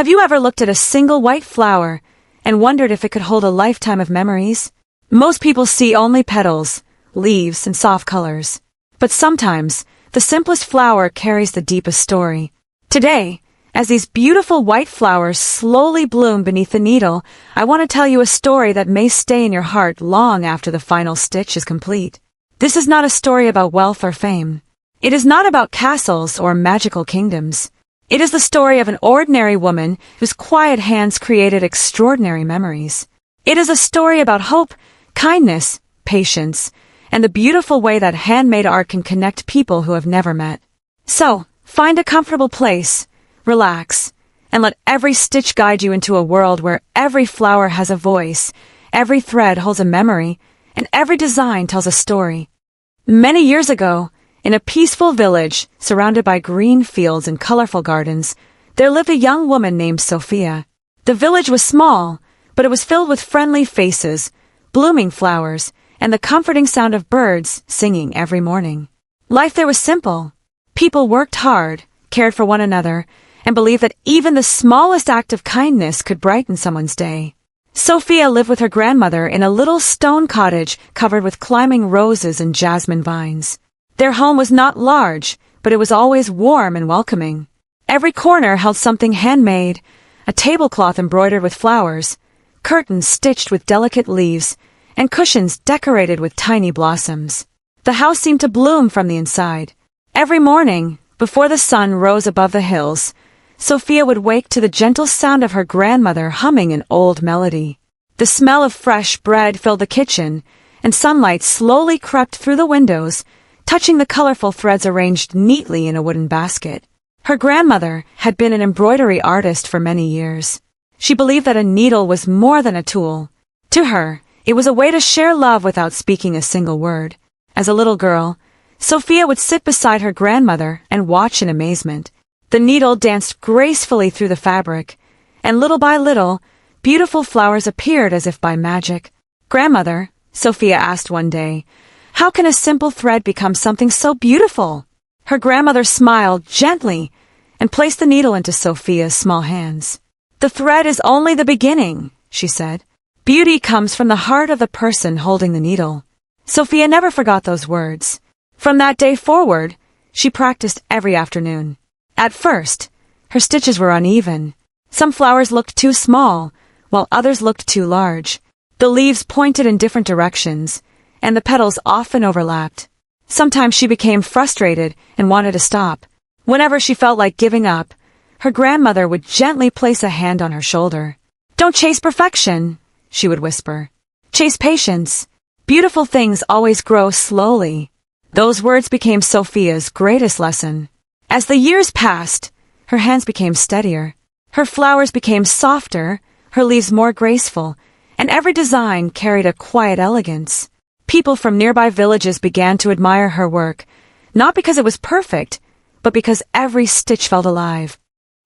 Have you ever looked at a single white flower and wondered if it could hold a lifetime of memories? Most people see only petals, leaves, and soft colors. But sometimes, the simplest flower carries the deepest story. Today, as these beautiful white flowers slowly bloom beneath the needle, I want to tell you a story that may stay in your heart long after the final stitch is complete. This is not a story about wealth or fame. It is not about castles or magical kingdoms. It is the story of an ordinary woman whose quiet hands created extraordinary memories. It is a story about hope, kindness, patience, and the beautiful way that handmade art can connect people who have never met. So, find a comfortable place, relax, and let every stitch guide you into a world where every flower has a voice, every thread holds a memory, and every design tells a story. Many years ago, in a peaceful village surrounded by green fields and colorful gardens, there lived a young woman named Sophia. The village was small, but it was filled with friendly faces, blooming flowers, and the comforting sound of birds singing every morning. Life there was simple. People worked hard, cared for one another, and believed that even the smallest act of kindness could brighten someone's day. Sophia lived with her grandmother in a little stone cottage covered with climbing roses and jasmine vines. Their home was not large, but it was always warm and welcoming. Every corner held something handmade, a tablecloth embroidered with flowers, curtains stitched with delicate leaves, and cushions decorated with tiny blossoms. The house seemed to bloom from the inside. Every morning, before the sun rose above the hills, Sophia would wake to the gentle sound of her grandmother humming an old melody. The smell of fresh bread filled the kitchen, and sunlight slowly crept through the windows, touching the colorful threads arranged neatly in a wooden basket. Her grandmother had been an embroidery artist for many years. She believed that a needle was more than a tool. To her, it was a way to share love without speaking a single word. As a little girl, Sophia would sit beside her grandmother and watch in amazement. The needle danced gracefully through the fabric, and little by little, beautiful flowers appeared as if by magic. "Grandmother," Sophia asked one day, "how can a simple thread become something so beautiful?" Her grandmother smiled gently and placed the needle into Sophia's small hands. "The thread is only the beginning," she said. "Beauty comes from the heart of the person holding the needle." Sophia never forgot those words. From that day forward, she practiced every afternoon. At first, her stitches were uneven. Some flowers looked too small, while others looked too large. The leaves pointed in different directions, and the petals often overlapped. Sometimes she became frustrated and wanted to stop. Whenever she felt like giving up, her grandmother would gently place a hand on her shoulder. "Don't chase perfection," she would whisper. "Chase patience. Beautiful things always grow slowly." Those words became Sophia's greatest lesson. As the years passed, her hands became steadier. Her flowers became softer, her leaves more graceful, and every design carried a quiet elegance. People from nearby villages began to admire her work, not because it was perfect, but because every stitch felt alive.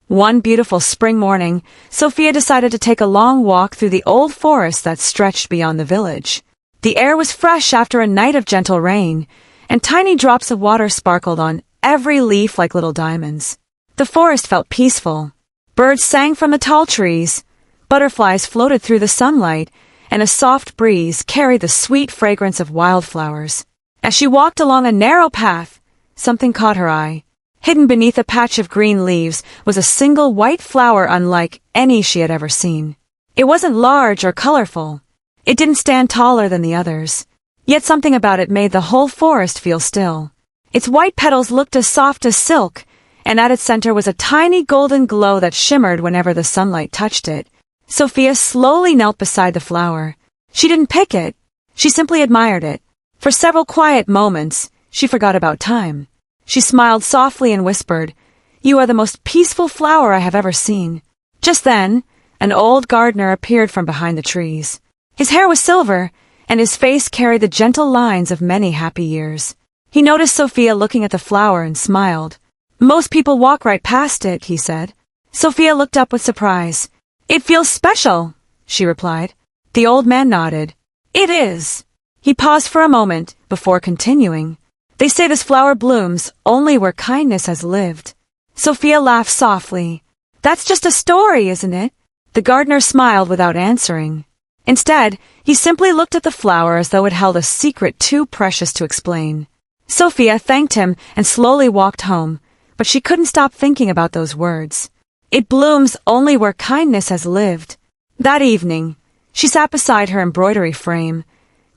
One beautiful spring morning, Sophia decided to take a long walk through the old forest that stretched beyond the village. The air was fresh after a night of gentle rain, and tiny drops of water sparkled on every leaf like little diamonds. The forest felt peaceful. Birds sang from the tall trees, butterflies floated through the sunlight, and a soft breeze carried the sweet fragrance of wildflowers. As she walked along a narrow path, something caught her eye. Hidden beneath a patch of green leaves was a single white flower unlike any she had ever seen. It wasn't large or colorful. It didn't stand taller than the others. Yet something about it made the whole forest feel still. Its white petals looked as soft as silk, and at its center was a tiny golden glow that shimmered whenever the sunlight touched it. Sophia slowly knelt beside the flower. She didn't pick it. She simply admired it. For several quiet moments, she forgot about time. She smiled softly and whispered, "You are the most peaceful flower I have ever seen." Just then, an old gardener appeared from behind the trees. His hair was silver, and his face carried the gentle lines of many happy years. He noticed Sophia looking at the flower and smiled. "Most people walk right past it," he said. Sophia looked up with surprise. "It feels special," she replied. The old man nodded. "It is." He paused for a moment before continuing. "They say this flower blooms only where kindness has lived." Sophia laughed softly. That's just a story, isn't it? The gardener smiled without answering. Instead, he simply looked at the flower as though it held a secret too precious to explain. Sophia thanked him and slowly walked home, but she couldn't stop thinking about those words. It blooms only where kindness has lived. That evening, she sat beside her embroidery frame,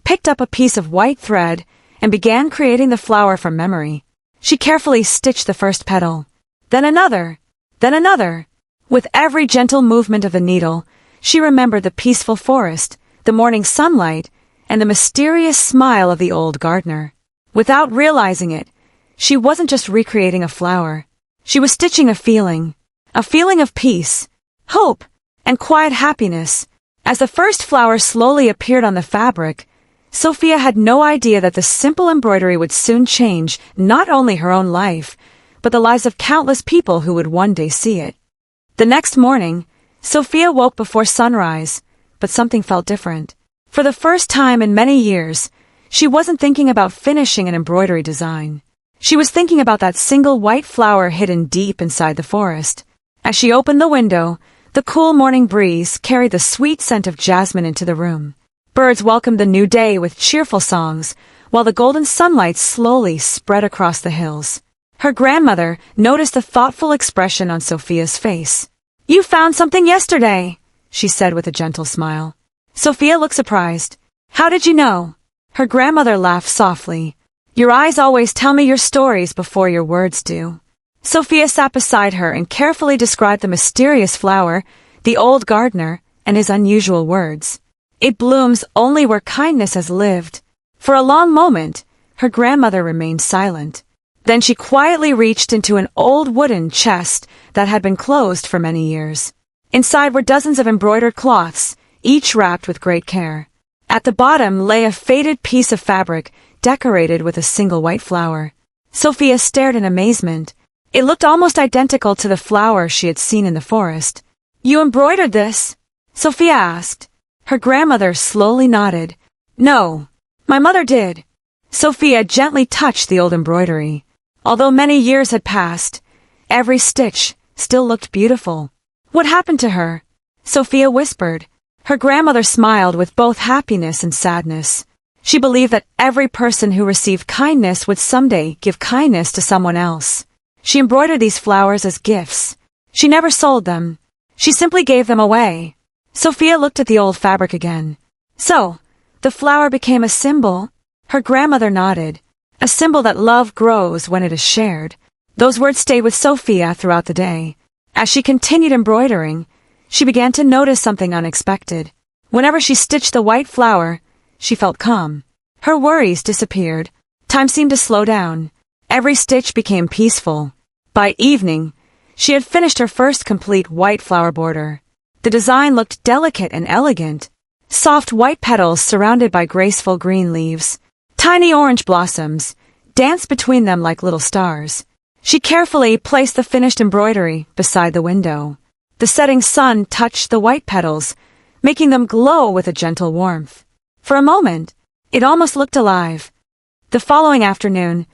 picked up a piece of white thread, and began creating the flower from memory. She carefully stitched the first petal, then another, then another. With every gentle movement of the needle, she remembered the peaceful forest, the morning sunlight, and the mysterious smile of the old gardener. Without realizing it, she wasn't just recreating a flower. She was stitching a feeling of peace, hope, and quiet happiness. As the first flower slowly appeared on the fabric, Sophia had no idea that the simple embroidery would soon change not only her own life, but the lives of countless people who would one day see it. The next morning, Sophia woke before sunrise, but something felt different. For the first time in many years, she wasn't thinking about finishing an embroidery design. She was thinking about that single white flower hidden deep inside the forest. As she opened the window, the cool morning breeze carried the sweet scent of jasmine into the room. Birds welcomed the new day with cheerful songs, while the golden sunlight slowly spread across the hills. Her grandmother noticed the thoughtful expression on Sophia's face. "You found something yesterday," she said with a gentle smile. Sophia looked surprised. "How did you know?" Her grandmother laughed softly. "Your eyes always tell me your stories before your words do." Sophia sat beside her and carefully described the mysterious flower, the old gardener, and his unusual words. "It blooms only where kindness has lived." For a long moment, her grandmother remained silent. Then she quietly reached into an old wooden chest that had been closed for many years. Inside were dozens of embroidered cloths, each wrapped with great care. At the bottom lay a faded piece of fabric decorated with a single white flower. Sophia stared in amazement. It looked almost identical to the flower she had seen in the forest. "You embroidered this?" Sophia asked. Her grandmother slowly nodded. "No, my mother did." Sophia gently touched the old embroidery. Although many years had passed, every stitch still looked beautiful. "What happened to her?" Sophia whispered. Her grandmother smiled with both happiness and sadness. She believed that every person who received kindness would someday give kindness to someone else. She embroidered these flowers as gifts. She never sold them. She simply gave them away. Sophia looked at the old fabric again. "So, the flower became a symbol?" Her grandmother nodded. "A symbol that love grows when it is shared." Those words stayed with Sophia throughout the day. As she continued embroidering, she began to notice something unexpected. Whenever she stitched the white flower, she felt calm. Her worries disappeared. Time seemed to slow down. Every stitch became peaceful. By evening, she had finished her first complete white flower border. The design looked delicate and elegant. Soft white petals surrounded by graceful green leaves. Tiny orange blossoms danced between them like little stars. She carefully placed the finished embroidery beside the window. The setting sun touched the white petals, making them glow with a gentle warmth. For a moment, it almost looked alive. The following afternoon,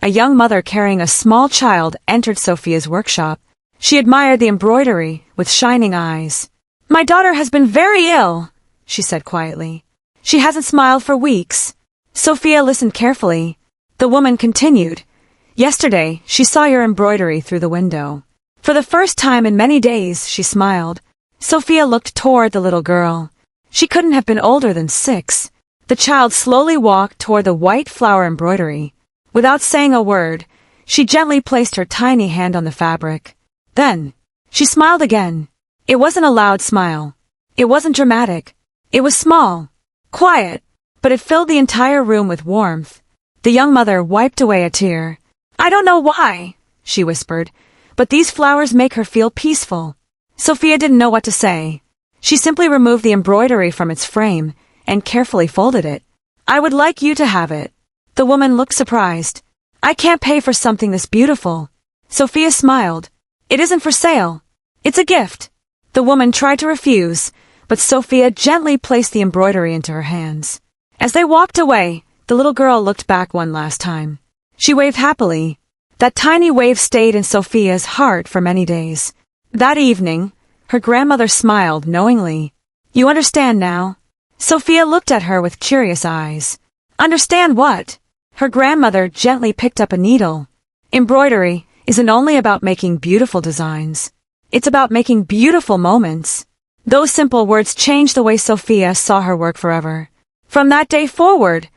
a young mother carrying a small child entered Sophia's workshop. She admired the embroidery with shining eyes. "My daughter has been very ill," she said quietly. "She hasn't smiled for weeks." Sophia listened carefully. The woman continued. "Yesterday, she saw your embroidery through the window. For the first time in many days, she smiled." Sophia looked toward the little girl. She couldn't have been older than 6. The child slowly walked toward the white flower embroidery. Without saying a word, she gently placed her tiny hand on the fabric. Then, she smiled again. It wasn't a loud smile. It wasn't dramatic. It was small, quiet, but it filled the entire room with warmth. The young mother wiped away a tear. "I don't know why," she whispered, "but these flowers make her feel peaceful." Sophia didn't know what to say. She simply removed the embroidery from its frame and carefully folded it. "I would like you to have it." The woman looked surprised. "I can't pay for something this beautiful." Sophia smiled. "It isn't for sale. It's a gift." The woman tried to refuse, but Sophia gently placed the embroidery into her hands. As they walked away, the little girl looked back one last time. She waved happily. That tiny wave stayed in Sophia's heart for many days. That evening, her grandmother smiled knowingly. You understand now? Sophia looked at her with curious eyes. Understand what? Her grandmother gently picked up a needle. Embroidery isn't only about making beautiful designs. It's about making beautiful moments. Those simple words changed the way Sophia saw her work forever. From that day forward,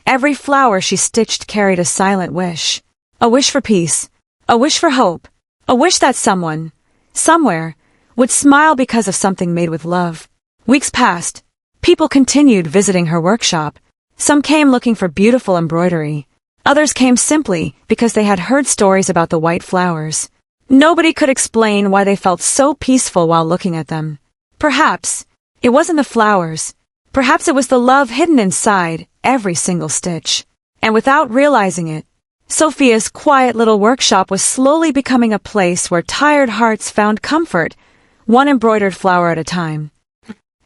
every flower she stitched carried a silent wish. A wish for peace. A wish for hope. A wish that someone, somewhere, would smile because of something made with love. Weeks passed. People continued visiting her workshop. Some came looking for beautiful embroidery. Others came simply because they had heard stories about the white flowers. Nobody could explain why they felt so peaceful while looking at them. Perhaps it wasn't the flowers. Perhaps it was the love hidden inside every single stitch. And without realizing it, Sophia's quiet little workshop was slowly becoming a place where tired hearts found comfort, one embroidered flower at a time.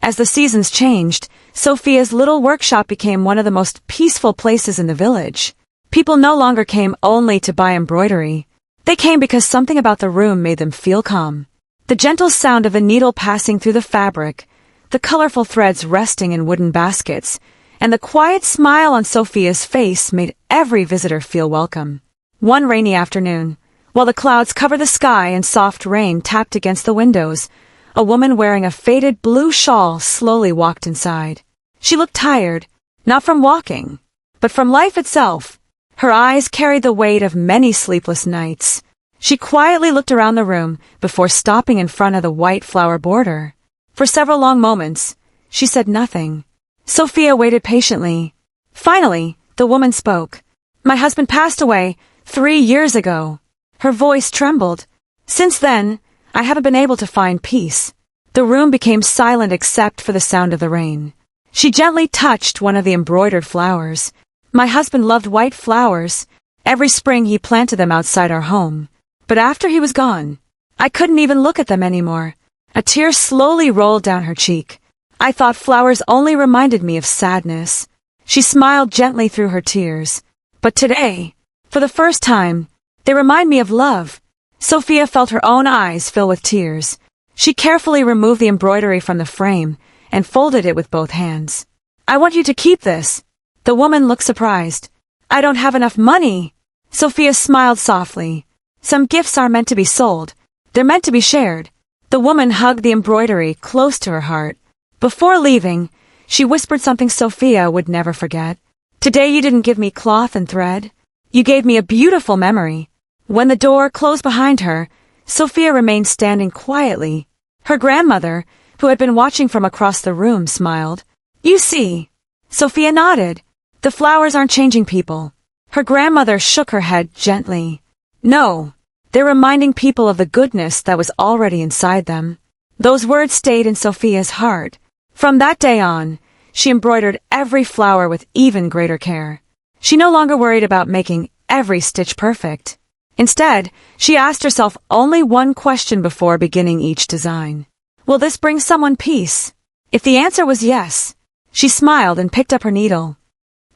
As the seasons changed, Sophia's little workshop became one of the most peaceful places in the village. People no longer came only to buy embroidery. They came because something about the room made them feel calm. The gentle sound of a needle passing through the fabric, the colorful threads resting in wooden baskets, and the quiet smile on Sophia's face made every visitor feel welcome. One rainy afternoon, while the clouds covered the sky and soft rain tapped against the windows, a woman wearing a faded blue shawl slowly walked inside. She looked tired, not from walking, but from life itself. Her eyes carried the weight of many sleepless nights. She quietly looked around the room before stopping in front of the white flower border. For several long moments, she said nothing. Sophia waited patiently. Finally, the woman spoke. My husband passed away 3 years ago. Her voice trembled. Since then, I haven't been able to find peace. The room became silent except for the sound of the rain. She gently touched one of the embroidered flowers. My husband loved white flowers. Every spring he planted them outside our home. But after he was gone, I couldn't even look at them anymore. A tear slowly rolled down her cheek. I thought flowers only reminded me of sadness. She smiled gently through her tears. But today, for the first time, they remind me of love. Sophia felt her own eyes fill with tears. She carefully removed the embroidery from the frame and folded it with both hands. I want you to keep this. The woman looked surprised. I don't have enough money. Sophia smiled softly. Some gifts aren't meant to be sold. They're meant to be shared. The woman hugged the embroidery close to her heart. Before leaving, she whispered something Sophia would never forget. Today you didn't give me cloth and thread. You gave me a beautiful memory. When the door closed behind her, Sophia remained standing quietly. Her grandmother, who had been watching from across the room, smiled. You see. Sophia nodded. The flowers aren't changing people. Her grandmother shook her head gently. No, they're reminding people of the goodness that was already inside them. Those words stayed in Sophia's heart. From that day on, she embroidered every flower with even greater care. She no longer worried about making every stitch perfect. Instead, she asked herself only one question before beginning each design. Will this bring someone peace? If the answer was yes, she smiled and picked up her needle.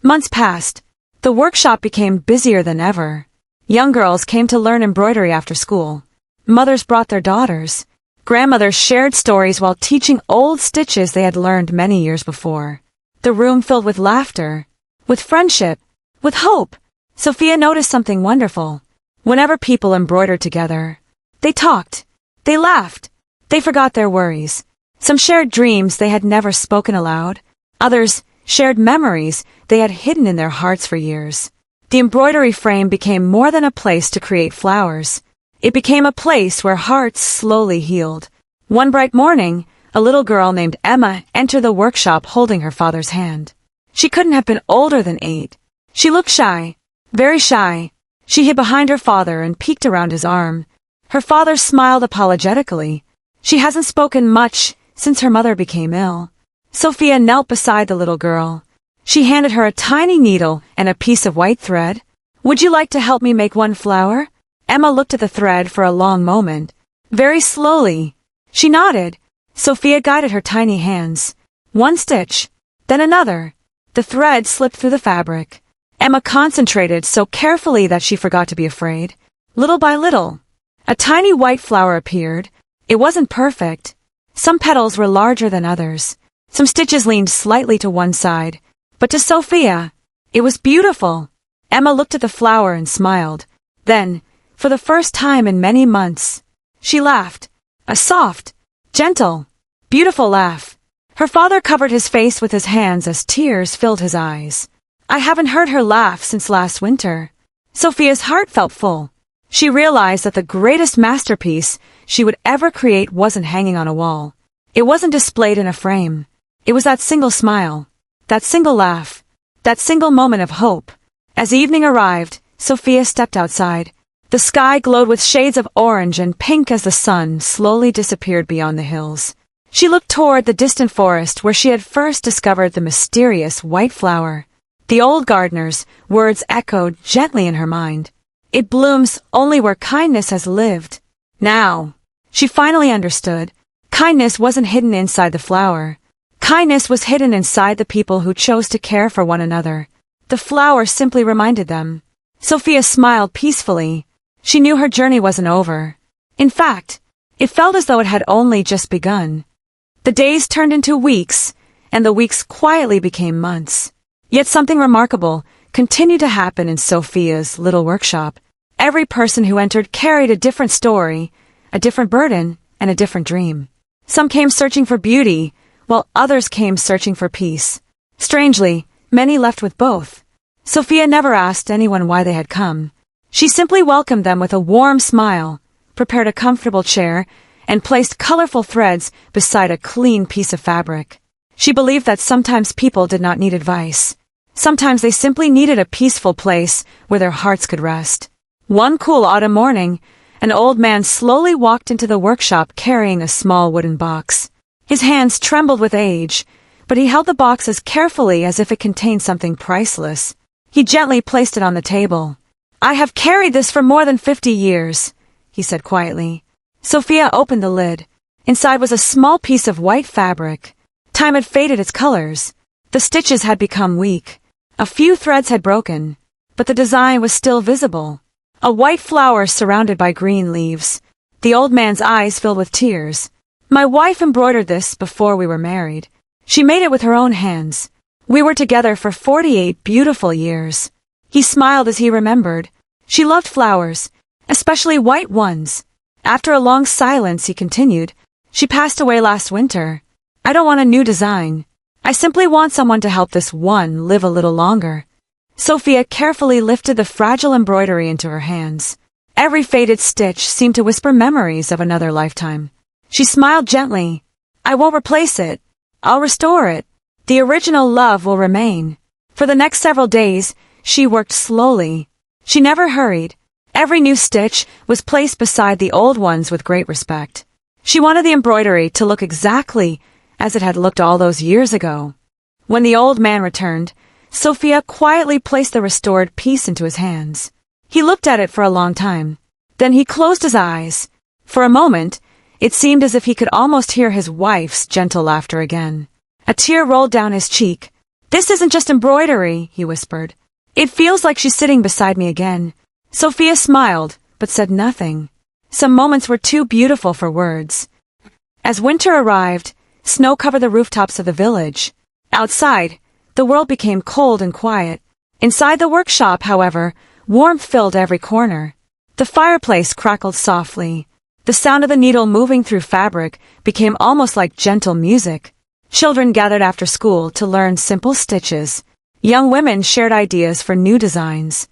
Months passed. The workshop became busier than ever. Young girls came to learn embroidery after school. Mothers brought their daughters. Grandmothers shared stories while teaching old stitches they had learned many years before. The room filled with laughter, with friendship, with hope. Sophia noticed something wonderful. Whenever people embroidered together, they talked, they laughed, they forgot their worries. Some shared dreams they had never spoken aloud. Others shared memories they had hidden in their hearts for years. The embroidery frame became more than a place to create flowers. It became a place where hearts slowly healed. One bright morning, a little girl named Emma entered the workshop holding her father's hand. She couldn't have been older than 8. She looked shy, very shy. She hid behind her father and peeked around his arm. Her father smiled apologetically. She hasn't spoken much since her mother became ill. Sophia knelt beside the little girl. She handed her a tiny needle and a piece of white thread. Would you like to help me make one flower? Emma looked at the thread for a long moment. Very slowly, she nodded. Sophia guided her tiny hands. One stitch, then another. The thread slipped through the fabric. Emma concentrated so carefully that she forgot to be afraid. Little by little, a tiny white flower appeared. It wasn't perfect. Some petals were larger than others. Some stitches leaned slightly to one side. But to Sophia, it was beautiful. Emma looked at the flower and smiled. Then, for the first time in many months, she laughed. A soft, gentle, beautiful laugh. Her father covered his face with his hands as tears filled his eyes. I haven't heard her laugh since last winter. Sophia's heart felt full. She realized that the greatest masterpiece she would ever create wasn't hanging on a wall. It wasn't displayed in a frame. It was that single smile, that single laugh, that single moment of hope. As evening arrived, Sophia stepped outside. The sky glowed with shades of orange and pink as the sun slowly disappeared beyond the hills. She looked toward the distant forest where she had first discovered the mysterious white flower. The old gardener's words echoed gently in her mind. It blooms only where kindness has lived. Now, she finally understood. Kindness wasn't hidden inside the flower. Kindness was hidden inside the people who chose to care for one another. The flower simply reminded them. Sophia smiled peacefully. She knew her journey wasn't over. In fact, it felt as though it had only just begun. The days turned into weeks, and the weeks quietly became months. Yet something remarkable continued to happen in Sophia's little workshop. Every person who entered carried a different story, a different burden, and a different dream. Some came searching for beauty, while others came searching for peace. Strangely, many left with both. Sophia never asked anyone why they had come. She simply welcomed them with a warm smile, prepared a comfortable chair, and placed colorful threads beside a clean piece of fabric. She believed that sometimes people did not need advice. Sometimes they simply needed a peaceful place where their hearts could rest. One cool autumn morning, an old man slowly walked into the workshop carrying a small wooden box. His hands trembled with age, but he held the box as carefully as if it contained something priceless. He gently placed it on the table. I have carried this for more than 50 years, he said quietly. Sophia opened the lid. Inside was a small piece of white fabric. Time had faded its colors. The stitches had become weak. A few threads had broken, but the design was still visible. A white flower surrounded by green leaves. The old man's eyes filled with tears. My wife embroidered this before we were married. She made it with her own hands. We were together for 48 beautiful years. He smiled as he remembered. She loved flowers, especially white ones. After a long silence, he continued, She passed away last winter. I don't want a new design. I simply want someone to help this one live a little longer. Sophia carefully lifted the fragile embroidery into her hands. Every faded stitch seemed to whisper memories of another lifetime. She smiled gently. I won't replace it. I'll restore it. The original love will remain. For the next several days, she worked slowly. She never hurried. Every new stitch was placed beside the old ones with great respect. She wanted the embroidery to look exactly as it had looked all those years ago. When the old man returned, Sophia quietly placed the restored piece into his hands. He looked at it for a long time. Then he closed his eyes. For a moment, it seemed as if he could almost hear his wife's gentle laughter again. A tear rolled down his cheek. This isn't just embroidery, he whispered. It feels like she's sitting beside me again. Sophia smiled, but said nothing. Some moments were too beautiful for words. As winter arrived, snow covered the rooftops of the village. Outside, the world became cold and quiet. Inside the workshop, however, warmth filled every corner. The fireplace crackled softly. The sound of the needle moving through fabric became almost like gentle music. Children gathered after school to learn simple stitches. Young women shared ideas for new designs.